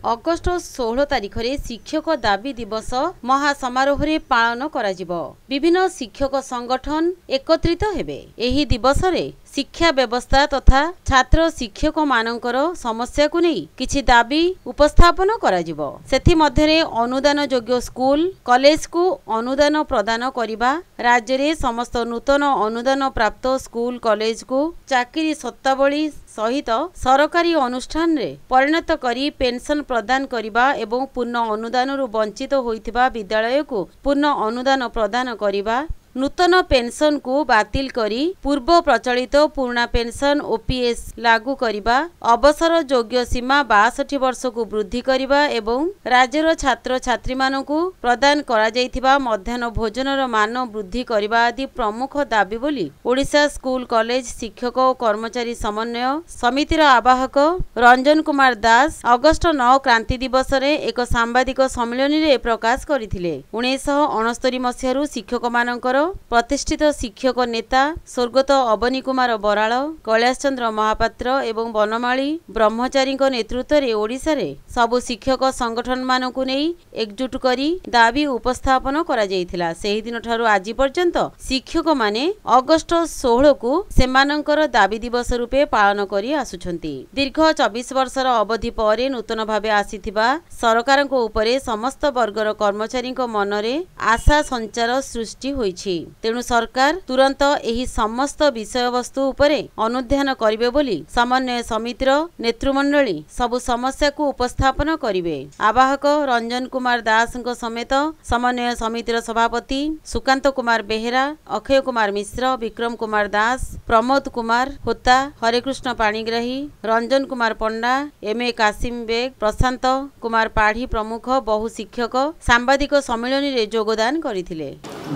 August 16 तारिख रे शिक्षक दाबी दिवस महासमारोह रे पालन करा जिवो। विभिन्न शिक्षक संगठन एकत्रित हेबे। एही दिवस रे शिक्षा व्यवस्था तथा छात्र शिक्षक मानकर समस्या को नहीं किछि दाबी उपस्थापन करा जिवो। सेथि मध्य रे अनुदान योग्य स्कूल कॉलेज को अनुदान प्रदान करिबा, राज्य रे समस्त नूतन अनुदान प्राप्त स्कूल कॉलेज को चाकरी सत्तावली सहित सरकारी अनुष्ठान रे परिणत करी पेंशन प्रदान करिबा एवं पूर्ण अनुदान रु वंचित होइथिबा विद्यालय को पूर्ण अनुदान प्रदान करिबा, नूतन पेंशन को बातिल करी पूर्व प्रचलित पुराना पेंशन ओपीएस लागू करिबा, अवसर योग्य सीमा 62 वर्ष को वृद्धि करिबा एवं राज्यर छात्र छात्री मानकु प्रदान करा जाइथिबा मध्याह्न भोजनर मान वृद्धि करिबा आदि प्रमुख दाबी बोली ओडिशा स्कूल कॉलेज शिक्षक और कर्मचारी समन्वय समितिर आवाहक रंजन कुमार दास अगस्ट 9 क्रांति दिवस रे एक सांबादिक सम्मेलन रे प्रकाश करथिले। 1969 मसिहारु शिक्षक मानकर प्रतिष्ठित शिक्षक नेता स्वर्गत अवनी कुमार बराल, कैलाश चंद्र महापात्र एवं बनमाली ब्रह्मचारी नेतृत्व रे ओडिशा रे सबु शिक्षक संगठन मानकु नेई एकजुट करी दाबी उपस्थापन करा जायथिला। सेही दिन ठारू आज पर्यंत शिक्षक माने अगस्ट 16 को सेमानंकर दाबी दिवस रूपे पालन करी आसुछंती। दीर्घ 24 वर्षर अवधि परे नूतन भावे आसीथिबा सरकारक उपरे समस्त वर्गर कर्मचारी मनरे आशा संचार सृष्टि होईछि। तेणु सरकार तुरंत एही समस्त विषय वस्तु उपरे अनुध्यान करिवे बोली समन्वय समितिर नेतृमंडली सबु समस्या को उपस्थापन करिवे। आवाहक रंजन कुमार दास समेत समन्वय समितिर सभापति सुकांत कुमार बेहेरा, अक्षय कुमार मिश्र, विक्रम कुमार दास, प्रमोद कुमार होता, हरेकृष्ण पाणिग्राही, रंजन कुमार पंडा, एमए कासिम बेग, प्रशांत कुमार पाढ़ी प्रमुख बहु शिक्षक सांबादिक सम्मेलन रे योगदान करथिले।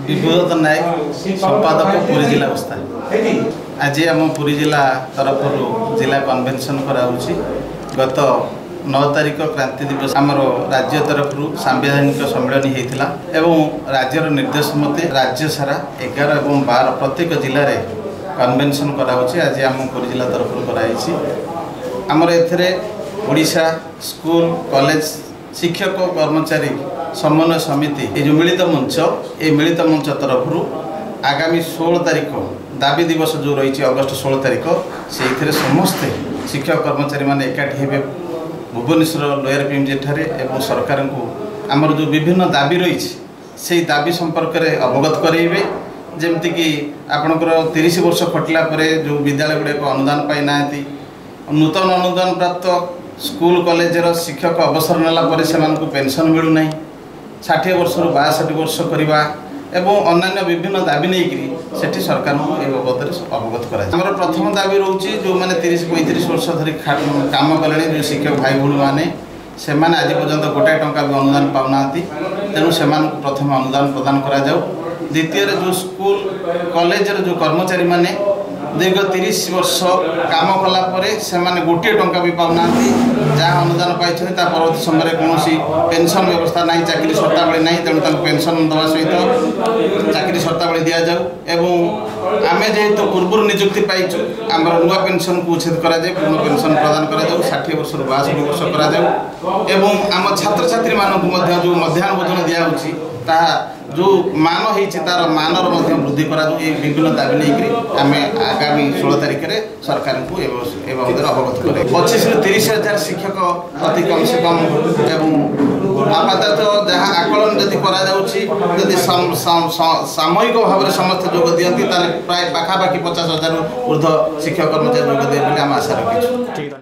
विभूत नायक संपादक पुरी जिला अवस्था आज आम पुरी जिला तरफ जिला कन्वेन्शन कराउछि। गत 9 तारिख क्रांति दिवस आमर राज्य तरफ सांविधानिक सम्मेलन होता एवं राज्यर निर्देश मते राज्य सारा 11 और 12 प्रत्येक जिले में कन्वेन्शन कराउछि। आज आम पुरी जिला तरफ कराइछि। आमर एथरे ओडिशा स्कूल कॉलेज शिक्षक कर्मचारी समन्वय समिति ये जो मिलित मंच तरफ आगामी 16 तारिख दाबी दिवस जो रही अगस्ट 16 तारिख से समस्ते शिक्षक कर्मचारी माने एकाठी हेबे भुवनेश्वर लोयर पीएमजी ठारे एवं सरकार को आमर जो विभिन्न दाबी रही से दाबी संपर्क में अवगत कराइबे। जेमती कि आपणकर 30 वर्ष खटिला परे जो विद्यालय गुड़ाक अनुदान पाई ना नूतन अनुदान प्राप्त स्कूल कॉलेजर शिक्षक अवसर नेला परे सेमानकु पेंशन मिलू नहीं, 60 वर्ष रु 62 वर्ष करवा एवं अन्य विभिन्न दाबी नहीं सेठी सरकार को ए बाबद अवगत करा। हमर प्रथम दाबी रहउची जो माने 30-35 वर्ष धरि काम कले जो शिक्षक भाई भूणी माने सेमाने आज पर्यंत गोटाए टंका भी अनुदान पाउनाती। तेणु सेमानकु प्रथम अनुदान प्रदान करा जाऊ। द्वितीय जो स्कूल कॉलेजर जो कर्मचारी माने दीर्घ 30 वर्ष काम कला परे सेमाने गोटे टंका भी पाउना जहाँ अनुदान पाई परवर्ती समय कौन पेंशन व्यवस्था ना चाकरी शर्तावली ना तेणु पेंशन दवा सहित चाकरी शर्तावली दि जाऊ एवं आमे जेहेतु पूर्व नियुक्ति पाइचु आमर नुआ पेंशन को उच्छेद करा जाए, पूर्ण पेंशन प्रदान करा जाऊ, 60 वर्ष रु 62 वर्ष करा जाऊ एवं आम छात्र छात्री मानक जो मध्याह्न भोजन दिखाऊँगी ताहा जो मान होती तार मानर वृद्धि करा ये विभिन्न दाबी नहीं आम आगामी 16 तारिख में सरकार को अवगत करें। 25 ରୁ 30 हजार शिक्षक अति कम से कम एवं आपातत जहाँ आकलन जदि करा सामूहिक भाव में समस्त जोग दिखती प्राय पाखापाखि 50,000 ऊर्ध्व शिक्षक कर्मचारी जोग दे आम आशा रखी।